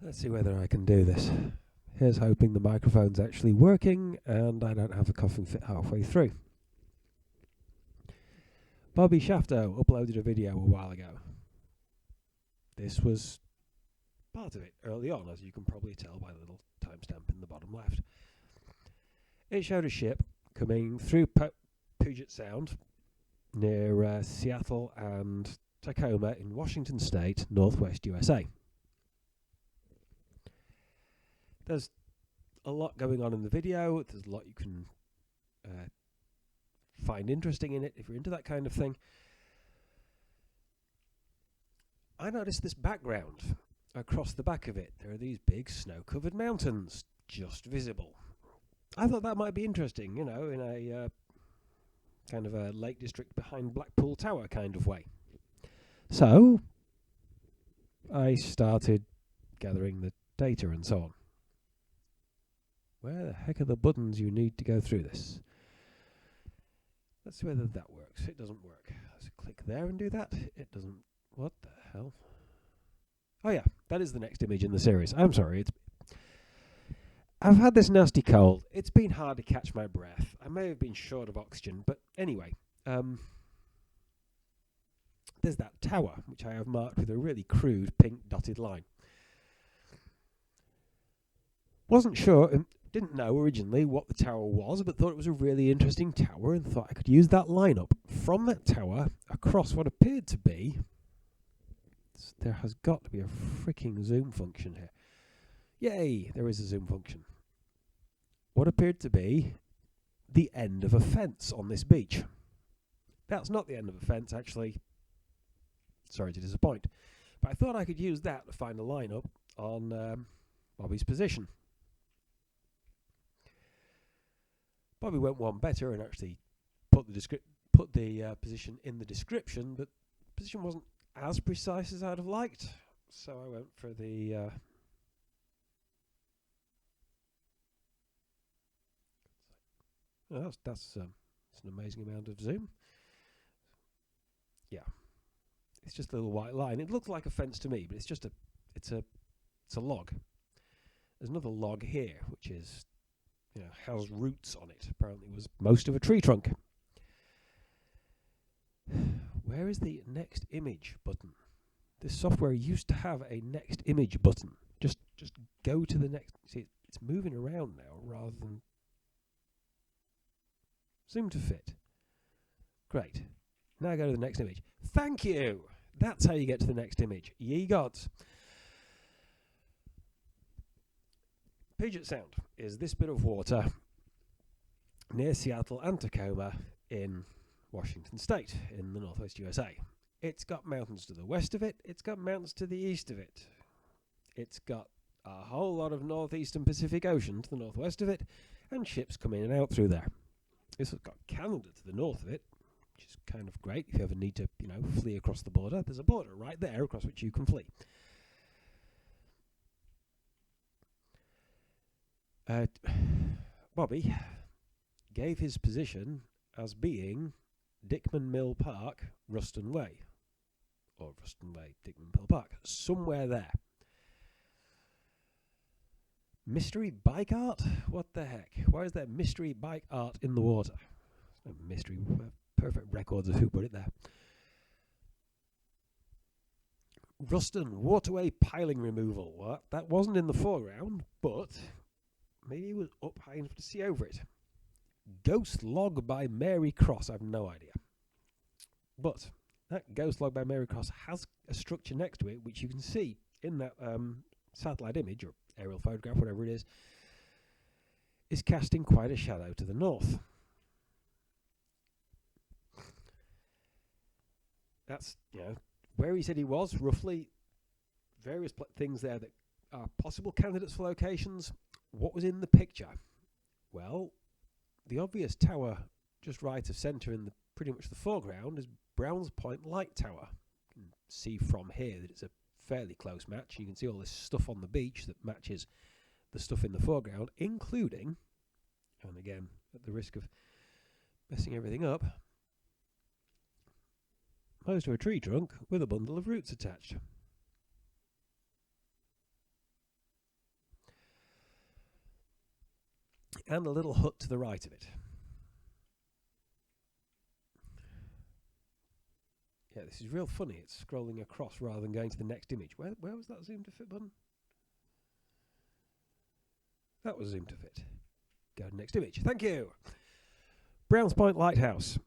Let's see whether I can do this. Here's hoping the microphone's actually working and I don't have a coughing fit halfway through. Bobby Shafto uploaded a video a while ago. This was part of it early on, as you can probably tell by the little timestamp in the bottom left. It showed a ship coming through Puget Sound near Seattle and Tacoma in Washington State, northwest USA. There's a lot going on in the video. There's a lot you can find interesting in it if you're into that kind of thing. I noticed this background across the back of it. There are these big snow-covered mountains just visible. I thought that might be interesting, you know, in a kind of a Lake District behind Blackpool Tower kind of way. So I started gathering the data and so on. Where the heck are the buttons you need to go through this? Let's see whether that works. It doesn't work. Let's click there and do that. It doesn't. What the hell? Oh yeah, that is the next image in the series. I'm sorry. I've had this nasty cold. It's been hard to catch my breath. I may have been short of oxygen, but anyway. There's that tower, which I have marked with a really crude pink dotted line. Wasn't sure, didn't know originally what the tower was, but thought it was a really interesting tower and thought I could use that lineup from that tower across what appeared to be... There has got to be a freaking zoom function here. Yay, there is a zoom function. What appeared to be the end of a fence on this beach. That's not the end of a fence, actually. Sorry to disappoint. But I thought I could use that to find a lineup on Bobby's position. Bobby went one better and actually put the position in the description, but the position wasn't as precise as I'd have liked. So I went for the... that's an amazing amount of zoom. Yeah, it's just a little white line. It looks like a fence to me, but it's a log. There's another log here, which is, you know, has roots on it. Apparently, it was most of a tree trunk. Where is the next image button? This software used to have a next image button. Just go to the next. See, it's moving around now rather than zoom to fit. Great. Now go to the next image. Thank you. That's how you get to the next image. Ye gods. Puget Sound is this bit of water near Seattle and Tacoma in Washington State in the northwest USA. It's got mountains to the west of it. It's got mountains to the east of it. It's got a whole lot of northeastern Pacific Ocean to the northwest of it, and ships come in and out through there. This has got Canada to the north of it, which is kind of great if you ever need to, you know, flee across the border. There's a border right there across which you can flee. Bobby gave his position as being Dickman Mill Park, Ruston Way. Or Ruston Way, Dickman Mill Park. Somewhere there. Mystery bike art? What the heck? Why is there mystery bike art in the water? No mystery. Perfect records of who put it there. Ruston waterway piling removal. Well, that wasn't in the foreground, but maybe it was up high enough to see over it. Ghost log by Mary Cross. I have no idea. But that ghost log by Mary Cross has a structure next to it, which you can see in that satellite image or aerial photograph, whatever it is casting quite a shadow to the north. That's, you know, where he said he was, roughly various things there that are possible candidates for locations. What was in the picture? Well, the obvious tower just right of centre in pretty much the foreground is Browns Point Light Tower. You can see from here that it's a fairly close match. You can see all this stuff on the beach that matches the stuff in the foreground, including, and again, at the risk of messing everything up, close to a tree trunk with a bundle of roots attached. and a little hut to the right of it. Yeah, this is real funny. It's scrolling across rather than going to the next image. Where was that zoom to fit button? That was zoom to fit. Go to next image. Thank you. Browns Point Lighthouse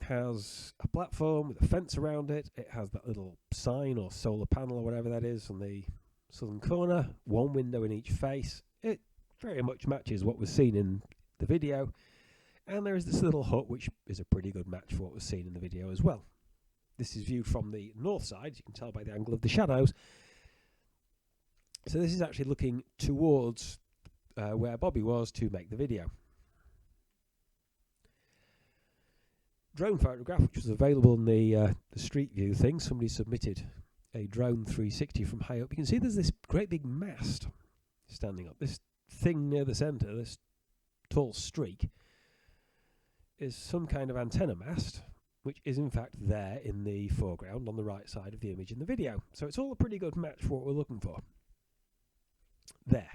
has a platform with a fence around it. It has that little sign or solar panel or whatever that is on the southern corner. One window in each face. It very much matches what was seen in the video. And there is this little hut, which is a pretty good match for what was seen in the video as well. This is viewed from the north side. You can tell by the angle of the shadows. So this is actually looking towards where Bobby was to make the video. Drone photograph, which was available in the street view thing. Somebody submitted a drone 360 from high up. You can see there's this great big mast standing up. This thing near the centre, this tall streak, is some kind of antenna mast, which is in fact there in the foreground on the right side of the image in the video. So it's all a pretty good match for what we're looking for. There.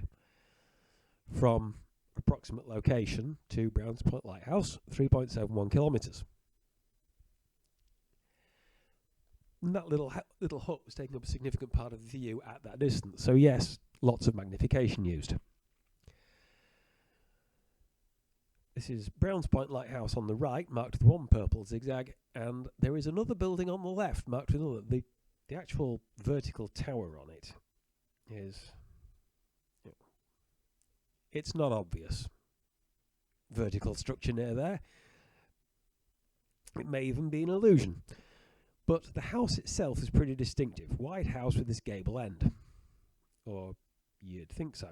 From approximate location to Browns Point Lighthouse, 3.71 kilometres. And that little hut was taking up a significant part of the view at that distance. So yes, lots of magnification used. This is Browns Point Lighthouse on the right, marked with one purple zigzag, and there is another building on the left, marked with another. The actual vertical tower on it is... It's not obvious. Vertical structure near there. It may even be an illusion. But the house itself is pretty distinctive. Wide house with this gable end. Or you'd think so.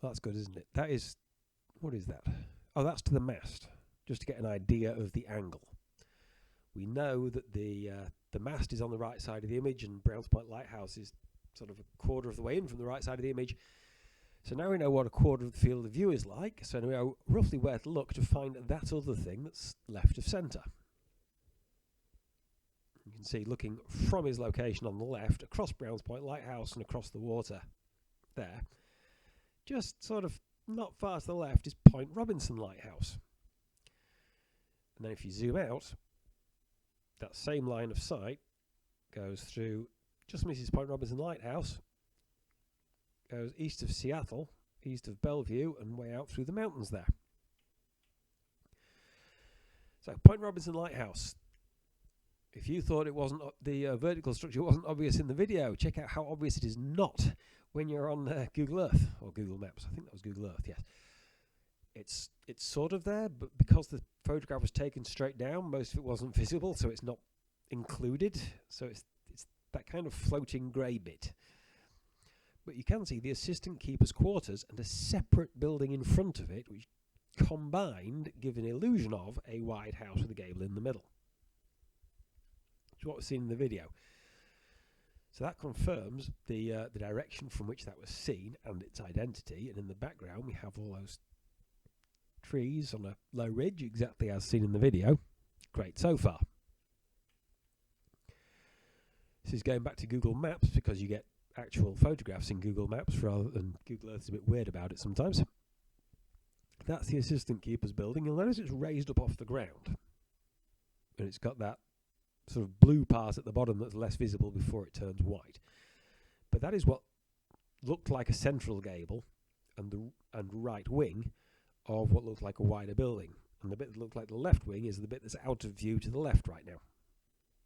That's good, isn't it? That is... What is that? Oh, that's to the mast. Just to get an idea of the angle. We know that the mast is on the right side of the image, and Browns Point Lighthouse is sort of a quarter of the way in from the right side of the image. So now we know what a quarter of the field of view is like, so we know roughly where to look to find that other thing that's left of centre. You can see, looking from his location on the left, across Browns Point Lighthouse and across the water there, just sort of not far to the left is Point Robinson Lighthouse. And then if you zoom out, that same line of sight goes through, just misses Point Robinson Lighthouse, goes east of Seattle, east of Bellevue, and way out through the mountains there. So, Point Robinson Lighthouse. If you thought it wasn't the vertical structure wasn't obvious in the video, check out how obvious it is not when you're on Google Earth, or Google Maps. I think that was Google Earth, yes. It's sort of there, but because the photograph was taken straight down, most of it wasn't visible, so it's not included. So it's that kind of floating grey bit. But you can see the assistant keeper's quarters and a separate building in front of it, which combined give an illusion of a wide house with a gable in the middle. It's what was seen in the video. So that confirms the direction from which that was seen and its identity. And in the background, we have all those trees on a low ridge, exactly as seen in the video. Great so far. This is going back to Google Maps because you get actual photographs in Google Maps rather than Google Earth is a bit weird about it sometimes. That's the assistant keeper's building. You'll notice it's raised up off the ground. And it's got that sort of blue part at the bottom that's less visible before it turns white. But that is what looked like a central gable and right wing of what looked like a wider building. And the bit that looked like the left wing is the bit that's out of view to the left right now.